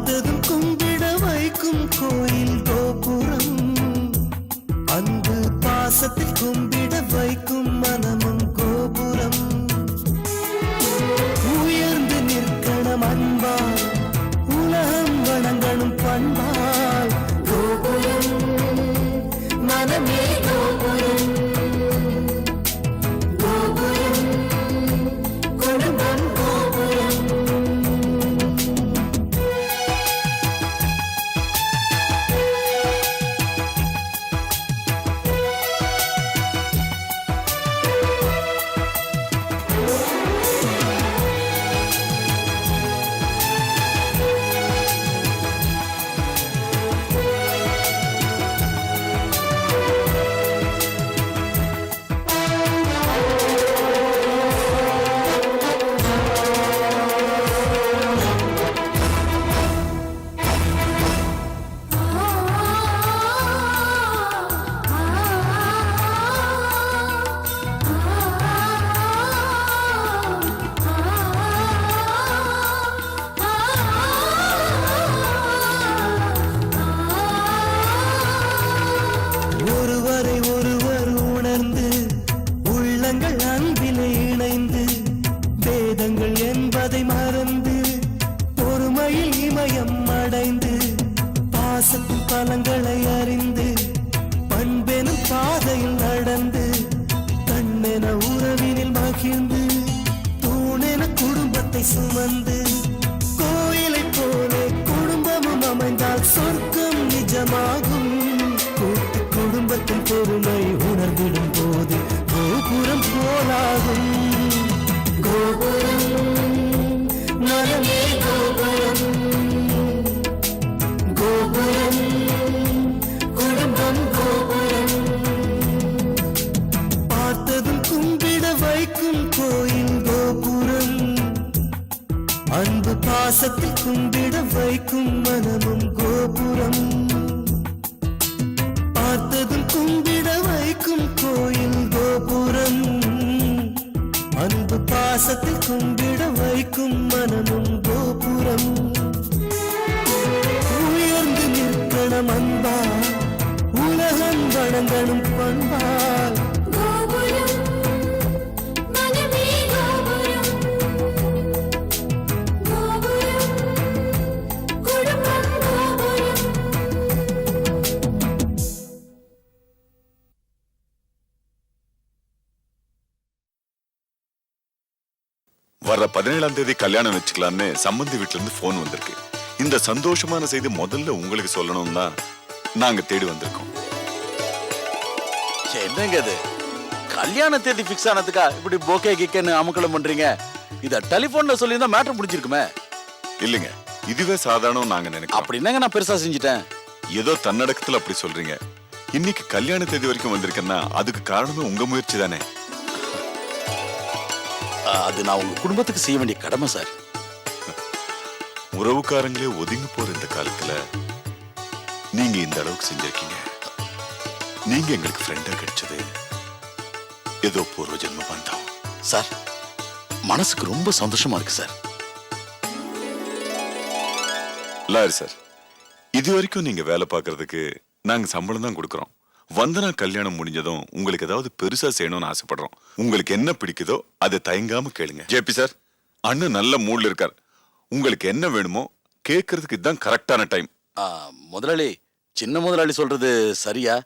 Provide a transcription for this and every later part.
பார்த்ததும் கும்பிட வைக்கும் கோயில் கோபுரம், அன்பு பாசத்தில் கும்பிட வைக்கும் மனமும் கோபுரம். உயர்ந்து நிற்கணும் அன்பால், உலகம் வணங்கணும் பண்பால். கோபுரம் மனமே கோபுரம், கோபுரம் குடும்பம் கோபுரம். ஒருவரை ஒருவர் உணர்ந்து உள்ளங்கள் அன்பிலே இணைந்து, வேதங்கள் என்பதை மறந்து பொறுமையில் இமயம் அடைந்து, பாசத்தின் பலங்களை அறிந்து பண்பெனும் பாதையில் நடந்து, கண்ணென உறவினில் மகிழ்ந்து தூணென குடும்பத்தை சுமந்து, கோயிலை போலே குடும்பமும் அமைந்தால் சொர்க்கம் நிஜமாகும். கூட்டு குடும்பத்தின் பொறுமை உணர்ந்திடும் போது கோபுரம் போலாகும். கோபுரம் மனமே கோபுரம், கோபுரம் குடும்பம் கோபுரம். பார்த்ததும் கும்பிட வைக்கும் கோயில் கோபுரம், அன்பு பாசத்தில் கும்பிட வைக்கும் மனமும் கோபுரம். பார்த்ததும் கும்பிட வைக்கும் கோயில் கோபுரம், அன்பு பாசத்தில் கும்பிட வைக்கும் மனமும் கோபுரம். உயர்ந்து நிற்கணும் அன்பால், உலகம் வணங்கணும் பண்பால். வர 17ஆம் தேதி கல்யாணம் வச்சுக்கலான்னு சம்பந்தி வீட்டுல இருந்து போன் வந்திருக்கு. இந்த சந்தோஷமான செய்தி முதல்ல உங்களுக்கு சொல்லணும் தான் நாங்க தேடி வந்திருக்கோம். என்னங்க இது, கல்யாண தேதி பிக்ஸ் ஆனதுக்கா இப்படி போக்கே கிக்கன்னு அமுக்கலம் பண்றீங்க? இத டெலிபோன்ல சொல்லியிருந்தா மேட்டர் முடிஞ்சிருக்குமே. இல்லைங்க, இதுவே சாதாரணம் நாங்க நினைக்கிறோம். அப்படி என்னங்க நான் பெருசா செஞ்சுட்டேன்? ஏதோ தன்னடக்கத்துல அப்படி சொல்றீங்க. இன்னைக்கு கல்யாண தேதி வரைக்கும் வந்திருக்கேன்னா அதுக்கு காரணமே உங்க முயற்சி தானே. அது நான் உங்க குடும்பத்துக்கு செய்ய வேண்டிய கடமை சார். உறவுக்காரங்களே ஒதுங்கி போற இந்த காலத்துல நீங்க இந்த அளவுக்கு செஞ்சிருக்கீங்க. நீங்க எங்களுக்கு ஃப்ரெண்டா கிடைச்சது ஏதோ பூர்வ ஜென்ம பந்தம் சார். மனசுக்கு ரொம்ப சந்தோஷமா இருக்கு சார். லாரி சார், இது வரைக்கும் நீங்க வேலை பார்க்கறதுக்கு நாங்க சம்பளம் தான் கொடுக்கறோம். வந்தனா கல்யாணம் முடிஞ்சதும் உங்களுக்கு ஏதாவது பெருசா செய்யணும்னு ஆசைப்படுறோம். உங்களுக்கு என்ன பிடிக்குதோ அதை தயங்காம கேளுங்க. ஜேபி சார், அண்ணன் நல்ல மூட்ல இருக்கார். உங்களுக்கு என்ன வேணுமோ கேட்கறதுக்கு இதுதான் கரெக்டான டைம். முதலாளி, சின்ன முதலாளி சொல்றது சரியா?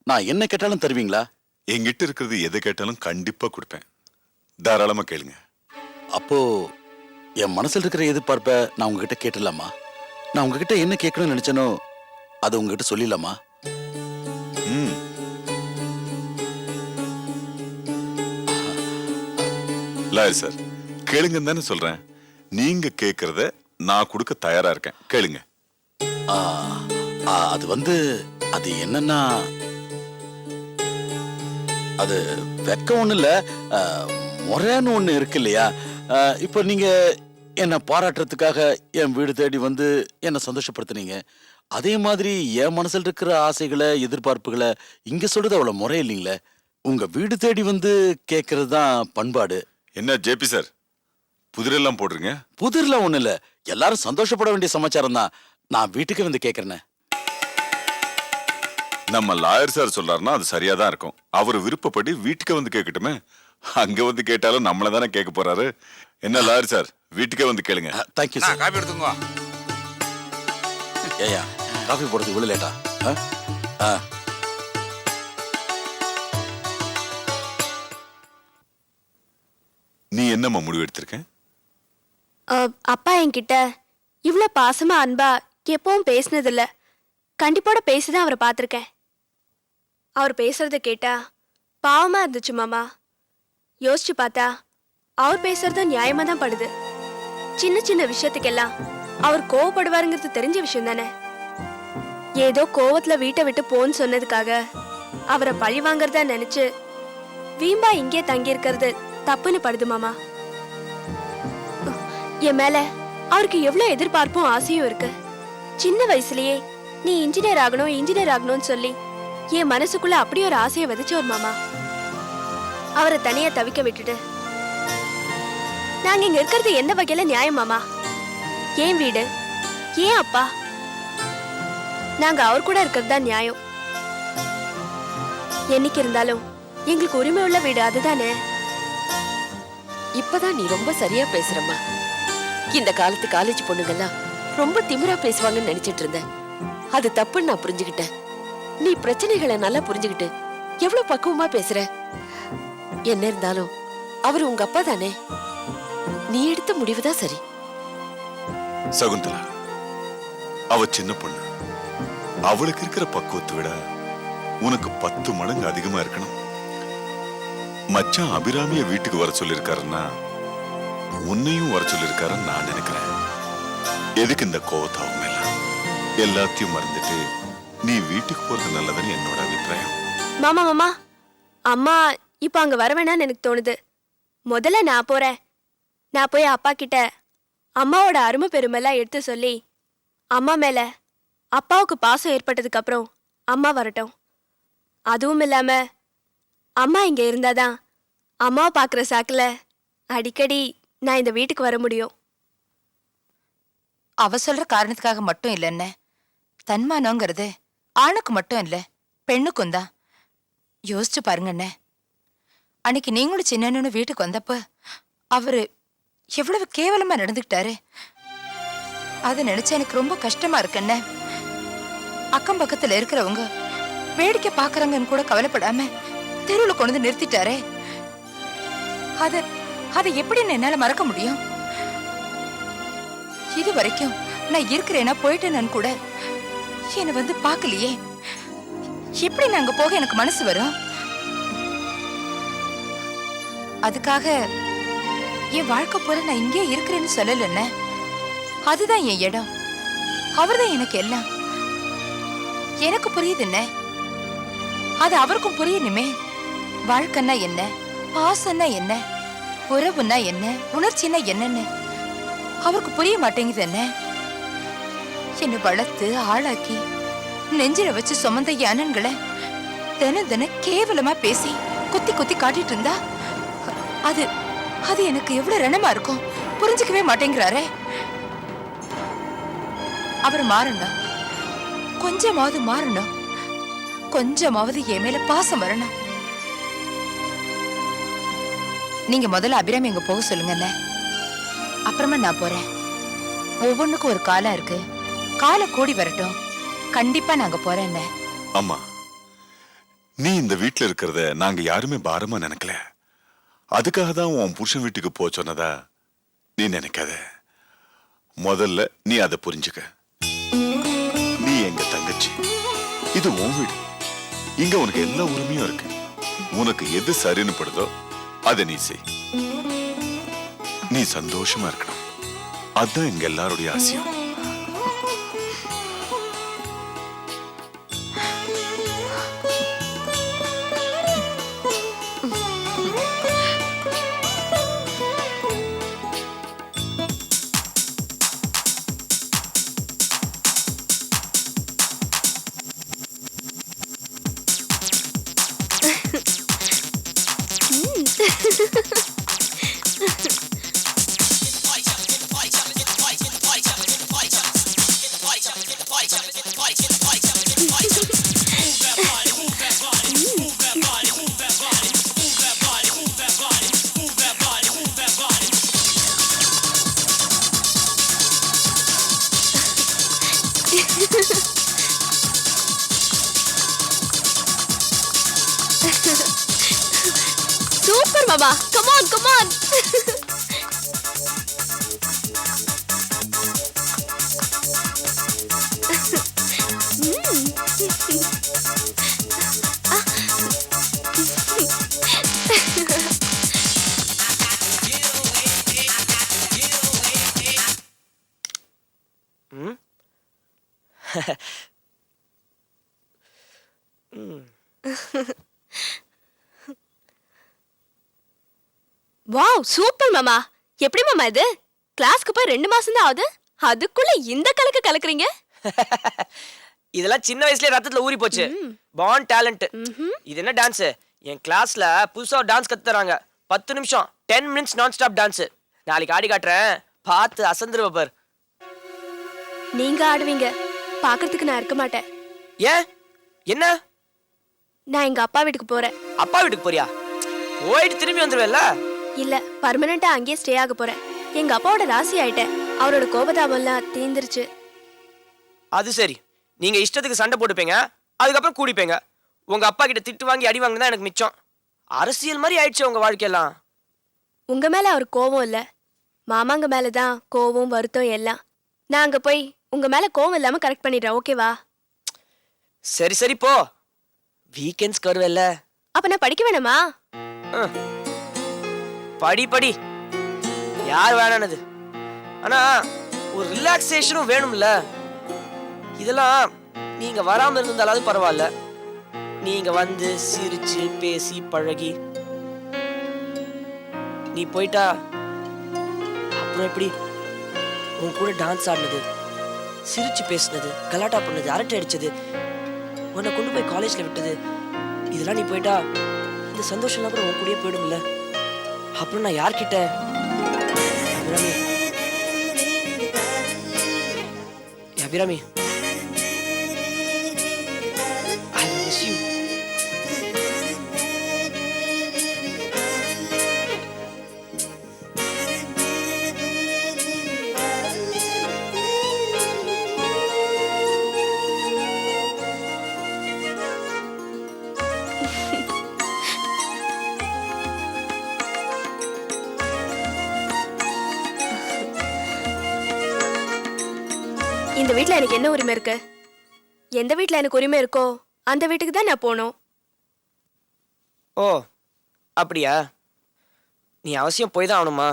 நான் என்ன கேட்டாலும் தருவீங்களா? என்கிட்ட இருக்கிறது எதை கேட்டாலும் கண்டிப்பா கொடுப்பேன். தாராளமா கேளுங்க. அப்போ என் மனசுல இருக்கிற எதிர்பார்ப்ப நான் உங்ககிட்ட கேட்டுலாமா? நான் உங்ககிட்ட என்ன கேட்கணும்னு நினைச்சனோ அது உங்ககிட்ட சொல்லிடலாமா? லாரி சார், கேளுங்கன்னு தானே சொல்றேன். நீங்க கேட்கறத நான் கொடுக்க தயாரா இருக்கேன். கேளுங்க. அது வந்து அது என்னன்னா, அது வெக்கம் ஒண்ணு இல்ல, முறைன்னு ஒண்ணு இருக்கு இல்லையா? இப்போ நீங்க என்ன பாராட்டுறதுக்காக என் வீடு தேடி வந்து என்ன சந்தோஷப்படுத்துனீங்க. அதே மாதிரி என் மனசுல இருக்கிற ஆசைகளை எதிர்பார்ப்புகளை இங்க சொல்றது அவ்வளவு முறை இல்லைங்களே. உங்க வீடு தேடி வந்து கேட்கறது தான் பண்பாடு. என்ன ஜேபி சார், புதிரெல்லாம் போடுறீங்க? புதிர்லாம் ஒண்ணு இல்ல, எல்லாரும் சந்தோஷப்பட வேண்டிய சமாச்சாரம் தான். நான் வீட்டுக்கு வந்து கேக்குறேன். நம்ம லாயர் சார் சொல்றாருன்னா அது சரியா தான் இருக்கும். அவர் விருப்பப்படி வீட்டுக்கே வந்து கேட்கட்டுமே. அங்க வந்து கேட்டாலும் நம்மள தானே கேட்க போறாரு. என்ன லாயர் சார், வீட்டுக்கே வந்து கேளுங்க. Thank you sir. காப்பி எடுத்துங்க. ஏயா காஃபி போடுறது இவ்வளவு லேட்டா? நீ என்னம்மா முடிவு எடுத்திருக்க? அப்பா என்கிட்ட இவ்ளோ பாசமா அன்பா எப்பவும் பேசினதில்ல. கண்டிப்போட பேசிதான் அவரை பார்த்துருக்கேன். அவர் பேசுறத கேட்டா பாவமா இருந்துச்சு மாமா. யோசிச்சு பார்த்தா அவர் பேசுறது நியாயமா தான் படுது. சின்ன சின்ன விஷயத்துக்கெல்லாம் அவர் கோவப்படுவாருங்கிறது தெரிஞ்ச விஷயம் தானே. ஏதோ கோவத்துல வீட்டை விட்டு போன்னு சொன்னதுக்காக அவரை பழி வாங்கறதா நினைச்சு வீம்பா இங்கே தங்கி இருக்கிறது தப்புன்னு படுது மாமா. என் மேல அவருக்கு எவ்வளவு எதிர்பார்ப்பும் ஆசையும் இருக்கு. சின்ன வயசுலயே நீ இன்ஜினியர் ஆகணும்னு சொல்லி என் மனசுக்குள்ள அப்படி ஒரு ஆசையை விதைச்சவர் மாமா. அவரை தனியா தவிக்க விட்டுட்டு நாங்க இங்க இருக்கிறது எந்த வகையில நியாயம் மாமா? ஏன் வீடு, ஏன் அப்பா, நாங்க அவர் கூட இருக்கிறது தான் நியாயம். என்னைக்கு இருந்தாலும் எங்களுக்கு உரிமை உள்ள வீடு அதுதானே. இப்பதான் நீ ரொம்ப சரியா பேசுறம்மா. இந்த காலத்து காலேஜ் பொண்ணுங்கெல்லாம் ரொம்ப திமிரா பேசுவாங்கன்னு நினைச்சிட்டு இருந்தேன். அது தப்புன்னு நான் புரிஞ்சுக்கிட்டேன். நீ பிரச்சனைகளை நல்லா புரிஞ்சுக்கிட்டு எவ்வளவு பக்குவமா பேசுற. என்ன இருந்தாலும் அவரு உங்க அப்பா தானே. நீ எடுத்த முடிவுதான் சரி. சகுந்தலா, அவ சின்ன பொண்ணு. அவளுக்கு இருக்கிற பக்குவத்தை விட உனக்கு 10 மடங்கு அதிகமா இருக்கணும். மச்சான் அபிராமிய வீட்டுக்கு வர சொல்லிருக்காருன்னா உன்னையும் வர சொல்லிருக்காருன்னு நான் நினைக்கிறேன். எதுக்கு இந்த கோவத்தாவும் எல்லாம்? எல்லாத்தையும் மறந்துட்டு நீ வீட்டுக்கு போறது நல்லதுன்னு என்னோட அபிப்பிராயம். மாமா மாமா, அம்மா இப்ப அங்க வர வேணான்னு எனக்கு தோணுது. முதல்ல நான் போறேன். நான் போய் அப்பா கிட்ட அம்மாவோட அருமை பெருமைலாம் எடுத்து சொல்லி அம்மா மேல அப்பாவுக்கு பாசம் ஏற்பட்டதுக்கு அப்புறம் அம்மா வரட்டும். அதுவும் இல்லாம அம்மா இங்க இருந்தாதான் அம்மாவை பாக்குற சாக்குல அடிக்கடி நான் இந்த வீட்டுக்கு வர முடியும். அவ சொல்ற காரணத்துக்காக மட்டும் இல்லைன்ன, தன்மானங்கிறது ஆணுக்கு மட்டும் இல்ல பெண்ணுக்கும் தான். யோசிச்சு பாருங்கண்ண, அன்னைக்கு நீங்களும் சின்னன்னு வீட்டுக்கு வந்தப்ப அவரு எவ்வளவு கேவலமா நடந்துக்கிட்டாரு. அதை நினைச்சா எனக்கு ரொம்ப கஷ்டமா இருக்குண்ண. அக்கம் பக்கத்துல இருக்கிறவங்க வேடிக்கை பாக்குறாங்கன்னு கூட கவலைப்படாம தெருவுல கொண்டு வந்து நிறுத்திட்டாரே. அதை எப்படி என்னால மறக்க முடியும்? இது வரைக்கும் நான் இருக்கிறேன்னா போயிட்டேன்னு கூட என்னை வந்து பார்க்கலையே. எப்படி நாங்க போக எனக்கு மனசு வரும்? அதுக்காக என் வாழ்க்கை போல நான் இங்கே இருக்கிறேன்னு சொல்லலன்னு. அதுதான் என் இடம். அவர்தான் எனக்கு எல்லாம். எனக்கு புரியுதுன்னு, அது அவருக்கும் புரியணுமே. வாழ்க்கைன்னா என்ன, பாசம்னா என்ன, உறவுன்னா என்ன, உணர்ச்சின்னா என்னன்னு அவருக்கு புரிய மாட்டேங்குது. என்னை வளர்த்து ஆளாக்கி நெஞ்சில வச்சு சுமந்த அண்ணன்களை தினம் தினம் கேவலமா பேசி குத்தி குத்தி காட்டிட்டு இருந்தா அது அது எனக்கு எவ்வளவு ரணமா இருக்கும். புரிஞ்சுக்கவே மாட்டேங்கிறாரே. அவர் மாறணும், கொஞ்சமாவது மாறணும், கொஞ்சமாவது என் மேல பாசம் வரணும். நீங்க முதல்ல அபிராமி எங்க போக சொல்லுங்கல்ல, அப்புறமா நான் போறேன். ஒவ்வொன்றுக்கும் ஒரு காலம் இருக்கு. காலம் கூடி வரட்டும், கண்டிப்பா நாங்க போறேன். அம்மா, நீ இந்த வீட்டுல இருக்கிறத நாங்க யாருமே பாரமா நினைக்கல. அதுக்காக தான் உன் புருஷன் வீட்டுக்கு போ சொன்னதா நீ நினைக்காத. முதல்ல நீ அதை புரிஞ்சுக்க. நீ எங்க தங்கச்சி, இது உன் வீடு. இங்க உனக்கு எல்லா உரிமையும் இருக்கு. உனக்கு எது சரின்னு படுதோ அதை நீ செய். நீ சந்தோஷமா இருக்கணும். அதுதான் எங்க எல்லாருடைய ஆசையும். சூப்பர் மாமா, கமான் கமான். வாவ், சூப்பர் மாமா. எப்படி மாமா இது? கிளாஸ்க்கு போய் 2 மாசம் தான் ஆகுது, அதுக்குள்ள இந்த கலக்கு கலக்குறீங்க? இதெல்லாம் சின்ன வயசுலயே ரத்தத்துல ஊறி போச்சு. பான் டேலண்ட். இது என்ன டான்ஸ்? என் கிளாஸ்ல புதுசா டான்ஸ் கத்து தராங்க. 10 நிமிஷம் 10 மினிட்ஸ் நான் ஸ்டாப் டான்ஸ். நாளைக்கு ஆடி காட்டுறேன், பார்த்து அசந்துருவ பார். நீங்க ஆடுவீங்க, பாக்குறதுக்கு நான் இருக்க மாட்டேன். ஏன்? என்ன? நான் எங்க அப்பா வீட்டுக்கு போறேன். அப்பா வீட்டுக்கு போறியா? போயிட்டு திரும்பி வந்துருவேல்ல? இல்ல, பர்மனண்டா அங்கேயே ஸ்டே ஆக போறேன். எங்க அப்பாவோட ராசி ஆயிட்டேன். அவரோட கோபதாபம்லாம் தீந்துருச்சு. அது சரி. நீங்க இஷ்டத்துக்கு சண்டை போட்டுப்பீங்க, அதுக்கப்புறம் கூடிப்பீங்க. உங்க அப்பா கிட்ட திட்டு வாங்கி அடி வாங்கினா எனக்கு மிச்சம். அரசியல் மாதிரி ஆயிடுச்சு உங்க வாழ்க்கையெல்லாம். உங்க மேல அவர் கோவம் இல்ல, மாமாங்க மேலதான் கோவம் வருத்தம் எல்லாம். நான் அங்க போய் உங்க மேல கோவம் இல்லாம கரெக்ட் பண்ணிடுறேன், ஓகேவா? சரி சரி போ. வீக்கெண்ட்ஸ்க்கு வருவேல்ல? அப்ப நான் படிக்க வேணாமா? படி படி, யார் வேணானது. ஆனா ஒரு ரிலாக்ஸேஷனும் வேணும்ல. இதெல்லாம் நீங்க வராம இருந்தாலும் பரவாயில்ல. நீங்க வந்து சிரிச்சு பேசி பழகி நீ போயிட்டா அப்புறம் எப்படி? உன் கூட டான்ஸ் ஆடினது, சிரிச்சு பேசினது, கலாட்டா பண்ணது, அரட்டை அடிச்சது, உன்னை கொண்டு போய் காலேஜ்ல விட்டது, இதெல்லாம் நீ போயிட்டா இந்த சந்தோஷம்லாம் கூட உன் கூடயே போயிடும்ல. அப்புறம் நான் யார்கிட்ட? Abirami, Abirami, I miss you. இந்த வீட்ல எனக்கு என்ன உரிமை இருக்கு? எந்த வீட்ல எனக்கு உரிமை இருக்கோ அந்த வீட்டுக்கு தான் நான் போகணும். ஓ அப்படியா? நீ அவசியம் போய் தான் ஆகணுமா?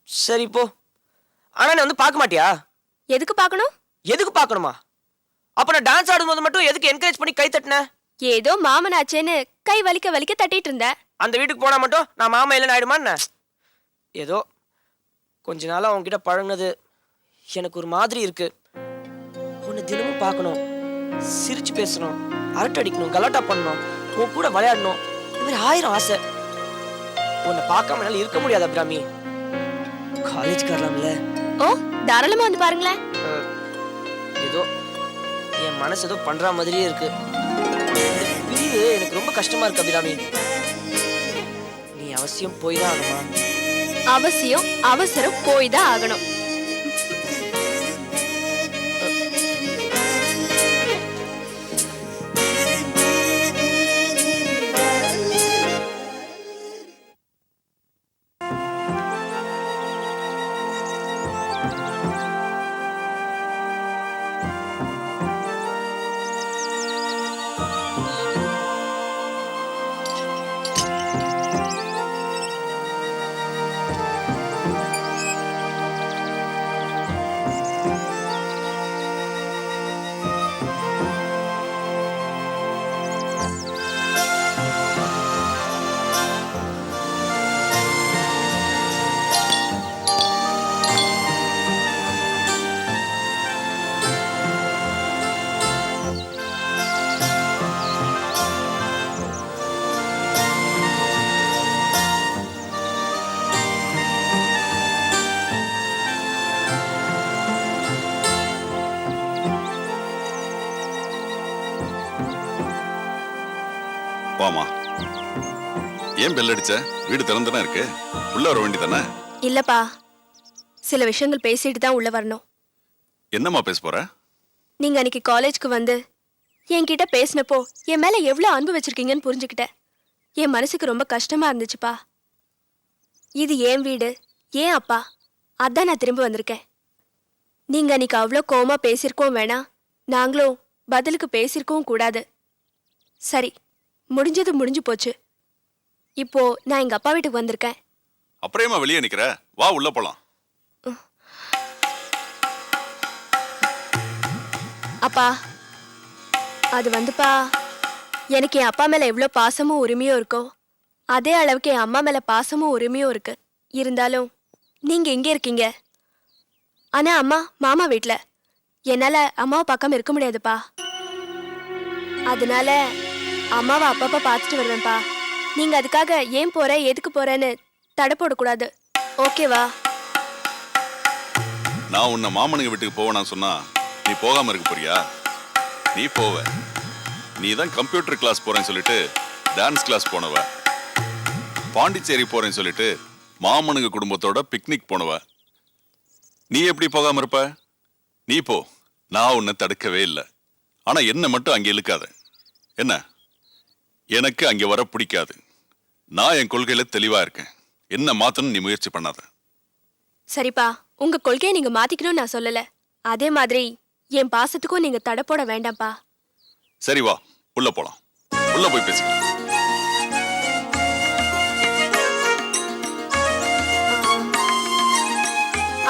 சரி போ. ஆனா நீ வந்து பார்க்க மாட்டியா? எதுக்கு பார்க்கணும்? எதுக்கு பார்க்கணுமா? அப்ப நான் டான்ஸ் ஆடும்போது மட்டும் எதுக்கு என்கரேஜ் பண்ணி கை தட்டின? ஏதோ மாமனாச்சேன்னு கை வலிக்க வலிக்க தட்டிட்டு இருந்த. அந்த வீட்டுக்கு போனா மட்டும் நான் மாமா இல்லைன்னு ஆயிடுமா என்ன? ஏதோ கொஞ்ச நாளா உன்கிட்ட பழகுனது எனக்கு ஒரு மாதிரி இருக்கு. உன்னை தினமும் பார்க்கணும், சிரிச்சு பேசணும், அரட்டை அடிக்கணும், கலாட்டா பண்ணணும், உன் கூட விளையாடணும், இந்த மாதிரி 1000 ஆசை. உன்னை பார்க்காம என்னால இருக்க முடியாது அபிராமி. காலேஜ்க்கு வரலாம்ல? ஓ, தாராளமா வந்து பாருங்களேன். ஏதோ என் மனசு ஏதோ பண்ற மாதிரியே இருக்கு. இந்த பிரிவு எனக்கு ரொம்ப கஷ்டமா இருக்கு அபிராமி. நீ அவசியம் போய் தான் ஆகணுமா? அவசியம் அவசரம் போய் தான் ஆகணும். வாமா. ஏன் பெல் அடிச்ச? வீடு திறந்துதானே இருக்கு, உள்ள வர வேண்டியதானே? இல்லப்பா, சில விஷயங்கள் பேசிட்டு தான் உள்ள வரணும். என்னம்மா பேச போற? நீங்க அன்னைக்கு காலேஜ்க்கு வந்து என்கிட்ட பேசினப்போ என் மேல எவ்வளவு அன்பு வச்சிருக்கீங்கன்னு புரிஞ்சுக்கிட்டேன். என் மனசுக்கு ரொம்ப கஷ்டமா இருந்துச்சுப்பா. இது என் வீடு, ஏன் அப்பா, அதான் நான் திரும்ப வந்திருக்கேன். நீங்க அன்னைக்கு அவ்வளோ கோவமா பேசியிருக்கோம் வேணாம், நாங்களும் பதிலுக்கு பேசியிருக்கவும் கூடாது. சரி, முடிஞ்சது முடிஞ்சு போச்சு. இப்போ நான் எங்க அப்பா வீட்டுக்கு வந்திருக்கேன். அப்புறமா வெளியே நிக்கிற, வா உள்ள போலாம். அப்பா, அது வந்துப்பா, எனக்கு என் அப்பா மேல எவ்வளோ பாசமும் உரிமையும் இருக்கோ அதே அளவுக்கு என் அம்மா மேல பாசமும் உரிமையும் இருக்கு. இருந்தாலும் நீங்க எங்க இருக்கீங்க? ஆனா அம்மா மாமா வீட்ல. என்னால அம்மாவை பார்க்காம இருக்க முடியாதுப்பா. அதனால அம்மாவை அப்பப்ப பார்த்துட்டு வருவேன்ப்பா. நீங்க அதுக்காக ஏன் போற எதுக்கு போறேன்னு தடை போடக்கூடாது, ஓகேவா? நான் உன்னை மாமனுங்க வீட்டுக்கு போவேனா சொன்னா நீ போகாம இருக்க போறியா? நீ போவ. நீ தான் கம்ப்யூட்டர் கிளாஸ் போறேன்னு சொல்லிட்டு டான்ஸ் கிளாஸ் போனவ, பாண்டிச்சேரி போறேன்னு சொல்லிட்டு மாமனுங்க குடும்பத்தோட பிக்னிக் போனவ. நீ எப்படி போகாம இருப்ப? நீ போ, நான் உன்னை தடுக்கவே இல்லை. ஆனா என்ன மட்டும் அங்கே இழுக்காத. என்ன, எனக்கு அங்கே வர பிடிக்காது. நான் என் கொள்கையில தெளிவா இருக்கேன். என்ன மாத்தணும் நீ முயற்சி பண்ணாத. சரிப்பா, உங்க கொள்கையை நீங்க மாத்திக்கணும்னு நான் சொல்லல. அதே மாதிரி என் பாசத்துக்கும் நீங்க தடை போட வேண்டாம்ப்பா. சரி வா உள்ள போலாம். உள்ள போய் பேசிக்கலாம்.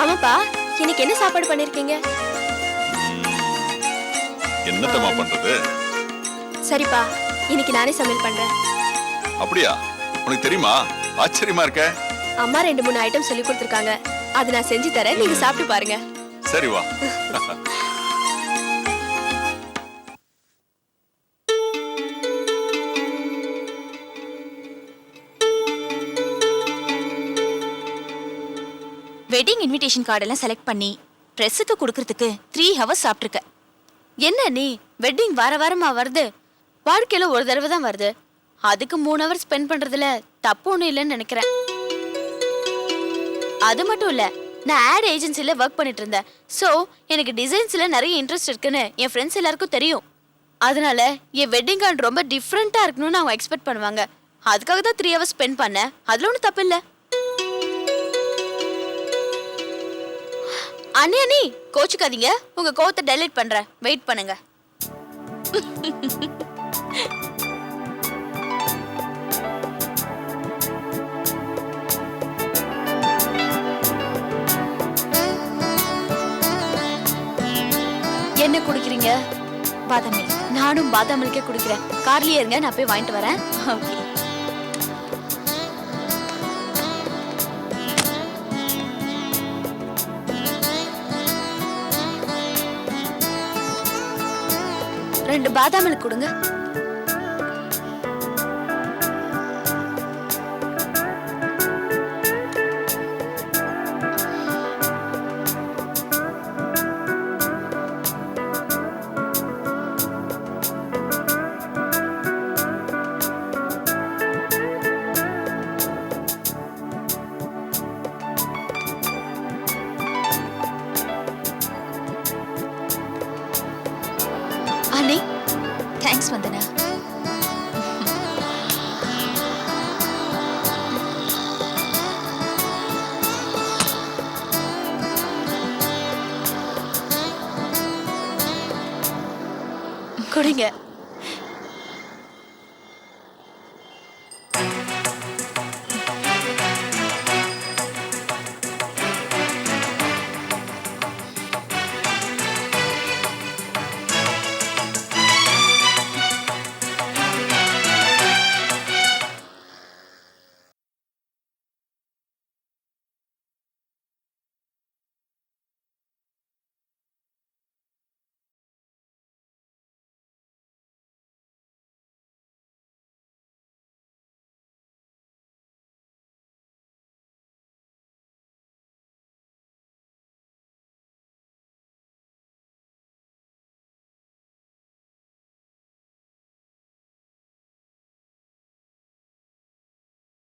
ஆமாப்பா, இன்னைக்கு என்ன சாப்பாடு பண்ணிருக்கீங்க? என்னத்தம்மா பண்றது? சரிப்பா, இன்னைக்கு நானே சமையல் பண்றேன். அப்படியா? உனக்கு தெரியுமா? ஆச்சரியமா இருக்க. அம்மா 2-3 ஐட்டம் சொல்லி கொடுத்துருக்காங்க. அது நான் செஞ்சு தரேன், நீங்க சாப்பிட்டு பாருங்க. சரி வா. வெட்டிங் இன்விடேஷன் கார்டெல்லாம் செலக்ட் பண்ணி ட்ரெஸ்ஸுக்கு கொடுக்கறதுக்கு 3 ஹவர்ஸ் சாப்பிட்ருக்க. என்ன நீ வெட்டிங் வார வாரமா வருது, வாழ்க்கையில ஒரு தடவை தான் வருது, அதுக்கு 3 ஹவர்ஸ் ஸ்பெண்ட் பண்றதுல தப்பு ஒன்றும் இல்லைன்னு நினைக்கிறேன். அது மட்டும் இல்ல, நான் ஆட் ஏஜென்சில ஒர்க் பண்ணிட்டு இருந்தேன். ஸோ எனக்கு டிசைன்ஸ்ல நிறைய இன்ட்ரெஸ்ட் இருக்குன்னு என் ஃப்ரெண்ட்ஸ் எல்லாருக்கும் தெரியும். அதனால என் வெட்டிங் கார்டு ரொம்ப டிஃப்ரெண்டா இருக்கணும்னு அவங்க எக்ஸ்பெக்ட் பண்ணுவாங்க. அதுக்காக தான் 3 ஹவர்ஸ் ஸ்பெண்ட் பண்ணேன். அதுல ஒன்றும் தப்பு இல்லை. அண்ணி கோச்சுக்காதீங்க, உங்க கோவத்தை டெலீட் பண்றேன், வெயிட் பண்ணுங்க. என்ன குடிக்கிறீங்க? பாதாம் மில்க். நானும் பாதாம் மில்கே குடிக்கிறேன். கார்லயே இருங்க, நான் போய் வாங்கிட்டு வரேன். ஓகே. ரெண்டு பாதாம் மில்க் கொடுங்க. அண்ணே, தேங்க்ஸ் வந்தனா. குடிங்க.